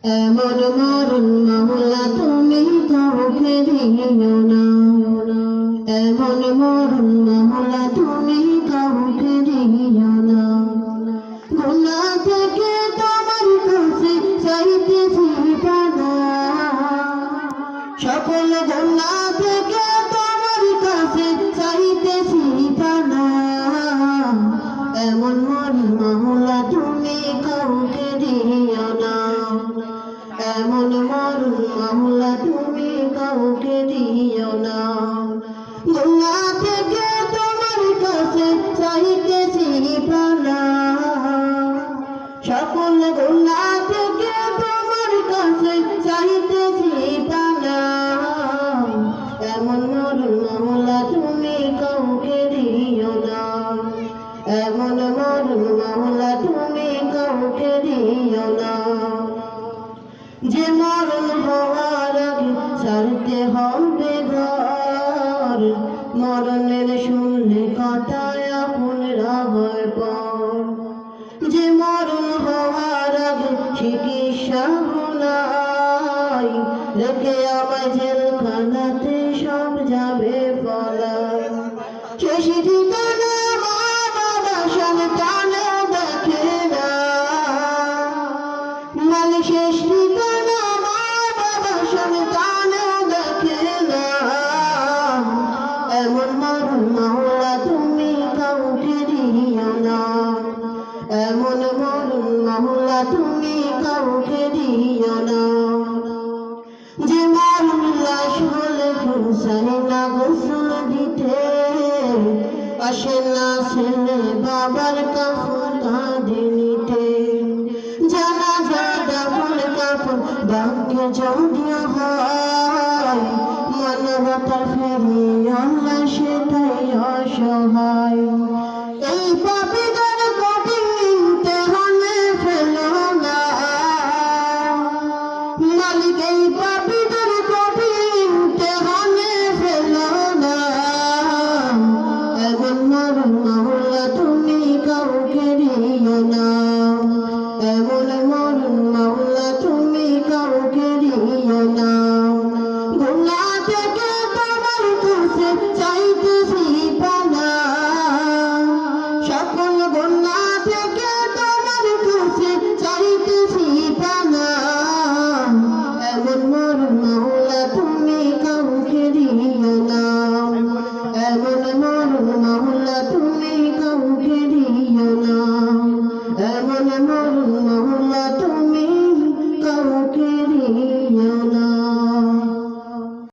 এমন মরণ মাওলা তুমি কাউকে দিও না, এমন মরণ মাওলা তুমি কাউকে দিও না। গুনাহ থেকে তোমার কাছে চাইতেছি পানা, সকল গুনাহ থেকে তোমার কাছে চাইতেছি পানা। এমন মরণ মাওলা তুমি কাউকে দিও না, এমন মরণ মাওলা তুমি কাউকে দিও না। গুনাহ থেকে তোমার কাছে চাইতেছি পানা, সকল গুনাহ থেকে তোমার কাছে চাইতেছি পানা। এমন মরণ মাওলা তুমি কাউকে দিও না, এমন মরণ মাওলা তুমি কাউকে দিও না। যে মরণ হওয়ার আগে ছাড়তে হবে ঘর, মরণের শুনলে কথায় আপনরা হয় পর। যে মরণ হওয়ার আগে চিকিৎসা নাই, রেখে আমায় জেলখানাতে সব যাবে পলায়। শেষ ঠিকানা মা বাবা সন্তানে দেখে না, মানে শেষ ঠিকানা মা বাবা সন্তানে দেখে না। এমন মরণ মাওলা তুমি কাউকে দিও না, এমন মরণ মাওলা তুমি কাউকে দিও না। যে মরণ লাশ হলে চাই না গোসল দিতে, আসে না ছেলে বাবার কাপড় কাঁধে নিতে। জানাজা দাফন কাপড় ভাগ্যে যদিও হয়, মানবতার ফেরি আল্লাহ সেটাই অসহায়।